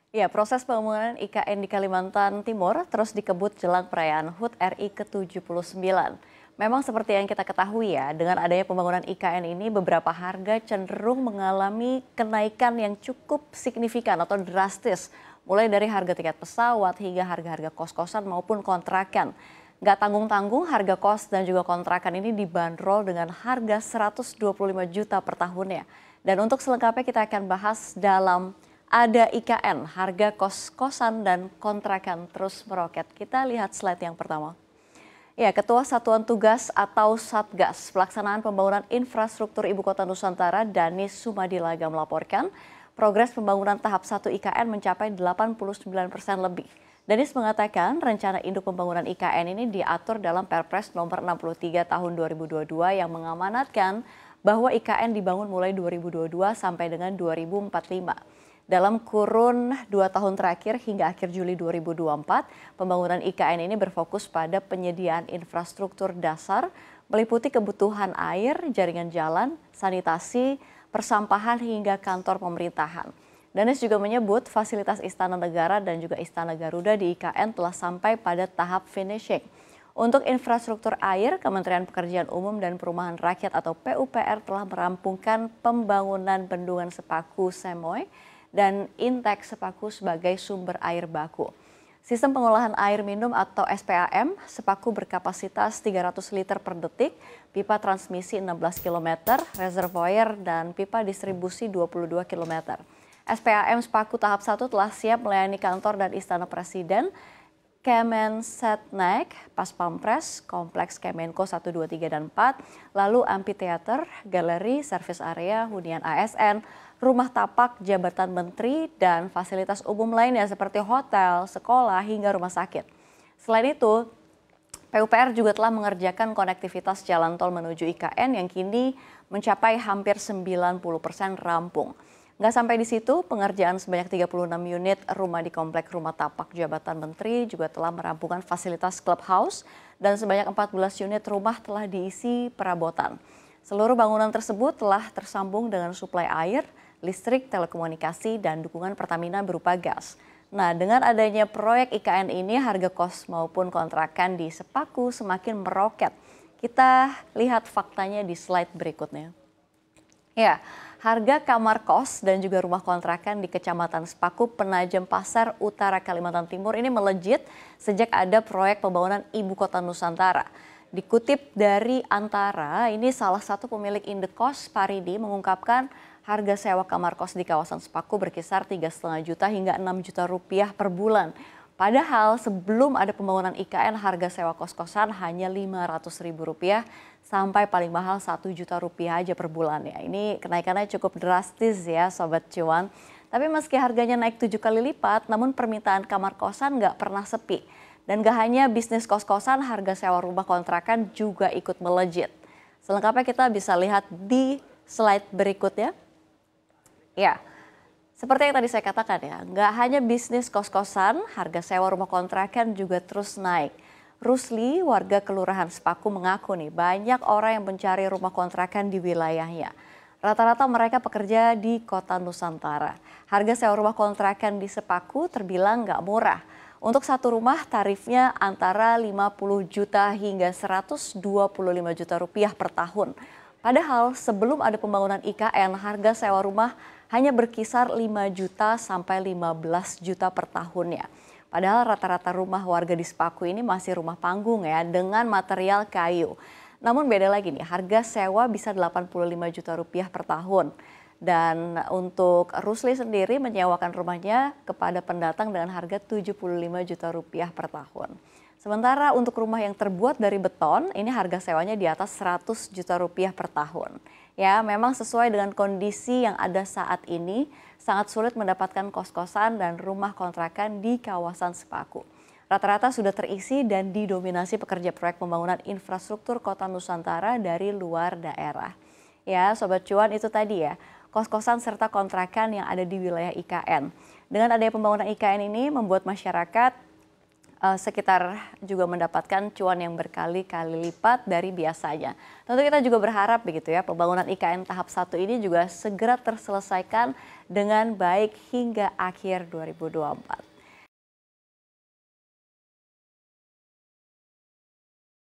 Ya, proses pembangunan IKN di Kalimantan Timur terus dikebut jelang perayaan HUT RI ke-79. Memang seperti yang kita ketahui ya, dengan adanya pembangunan IKN ini beberapa harga cenderung mengalami kenaikan yang cukup signifikan atau drastis. Mulai dari harga tiket pesawat hingga harga-harga kos-kosan maupun kontrakan. Nggak tanggung-tanggung harga kos dan juga kontrakan ini dibanderol dengan harga 125 juta per tahunnya. Dan untuk selengkapnya kita akan bahas dalam ada IKN, harga kos-kosan dan kontrakan terus meroket. Kita lihat slide yang pertama. Ya, Ketua Satuan Tugas atau Satgas Pelaksanaan Pembangunan Infrastruktur Ibu Kota Nusantara, Danis Sumadilaga melaporkan, progres pembangunan tahap 1 IKN mencapai 89% lebih. Danis mengatakan rencana induk pembangunan IKN ini diatur dalam Perpres nomor 63 tahun 2022 yang mengamanatkan bahwa IKN dibangun mulai 2022 sampai dengan 2045. Dalam kurun 2 tahun terakhir hingga akhir Juli 2024, pembangunan IKN ini berfokus pada penyediaan infrastruktur dasar meliputi kebutuhan air, jaringan jalan, sanitasi, persampahan hingga kantor pemerintahan. Danis juga menyebut fasilitas Istana Negara dan juga Istana Garuda di IKN telah sampai pada tahap finishing. Untuk infrastruktur air, Kementerian Pekerjaan Umum dan Perumahan Rakyat atau PUPR telah merampungkan pembangunan bendungan Sepaku Semoy dan Intek Sepaku sebagai sumber air baku. Sistem pengolahan air minum atau SPAM, Sepaku berkapasitas 300 liter per detik, pipa transmisi 16 km, reservoir dan pipa distribusi 22 km. SPAM Sepaku tahap 1 telah siap melayani kantor dan Istana Presiden, Kemensetnek, Pas Pampres, Kompleks Kemenko 1, 2, 3, dan 4, lalu amphitheater, galeri, servis area, hunian ASN, rumah tapak jabatan menteri, dan fasilitas umum lainnya seperti hotel, sekolah, hingga rumah sakit. Selain itu, PUPR juga telah mengerjakan konektivitas jalan tol menuju IKN yang kini mencapai hampir 90% rampung. Nggak sampai di situ, pengerjaan sebanyak 36 unit rumah di komplek rumah tapak jabatan menteri juga telah merampungkan fasilitas clubhouse dan sebanyak 14 unit rumah telah diisi perabotan. Seluruh bangunan tersebut telah tersambung dengan suplai air, listrik, telekomunikasi, dan dukungan Pertamina berupa gas. Nah, dengan adanya proyek IKN ini, harga kos maupun kontrakan di Sepaku semakin meroket. Kita lihat faktanya di slide berikutnya. Ya, harga kamar kos dan juga rumah kontrakan di Kecamatan Sepaku, Penajam Pasar Utara, Kalimantan Timur ini melejit sejak ada proyek pembangunan Ibu Kota Nusantara. Dikutip dari Antara, ini salah satu pemilik indekos Paridi mengungkapkan harga sewa kamar kos di kawasan Sepaku berkisar 3,5 juta hingga 6 juta rupiah per bulan. Padahal sebelum ada pembangunan IKN harga sewa kos-kosan hanya Rp500.000 sampai paling mahal Rp1 juta aja per bulan ya. Ini kenaikannya cukup drastis ya Sobat Cuan. Tapi meski harganya naik 7 kali lipat, namun permintaan kamar kosan nggak pernah sepi. Dan gak hanya bisnis kos-kosan, harga sewa rumah kontrakan juga ikut melejit. Selengkapnya kita bisa lihat di slide berikutnya. Ya, seperti yang tadi saya katakan ya, nggak hanya bisnis kos-kosan, harga sewa rumah kontrakan juga terus naik. Rusli, warga Kelurahan Sepaku mengaku nih, banyak orang yang mencari rumah kontrakan di wilayahnya. Rata-rata mereka pekerja di kota Nusantara. Harga sewa rumah kontrakan di Sepaku terbilang nggak murah. Untuk satu rumah tarifnya antara 50 juta hingga 125 juta rupiah per tahun. Padahal sebelum ada pembangunan IKN, harga sewa rumah hanya berkisar 5 juta sampai 15 juta per tahunnya. Padahal rata-rata rumah warga di Sepaku ini masih rumah panggung ya dengan material kayu. Namun beda lagi nih, harga sewa bisa 85 juta rupiah per tahun. Dan untuk Rusli sendiri menyewakan rumahnya kepada pendatang dengan harga 75 juta rupiah per tahun. Sementara untuk rumah yang terbuat dari beton, ini harga sewanya di atas 100 juta rupiah per tahun. Ya, memang sesuai dengan kondisi yang ada saat ini, sangat sulit mendapatkan kos-kosan dan rumah kontrakan di kawasan Sepaku. Rata-rata sudah terisi dan didominasi pekerja proyek pembangunan infrastruktur Kota Nusantara dari luar daerah. Ya, Sobat Cuan, itu tadi ya, kos-kosan serta kontrakan yang ada di wilayah IKN. Dengan adanya pembangunan IKN ini membuat masyarakat sekitar juga mendapatkan cuan yang berkali-kali lipat dari biasanya. Tentu kita juga berharap begitu ya, pembangunan IKN tahap 1 ini juga segera terselesaikan dengan baik hingga akhir 2024.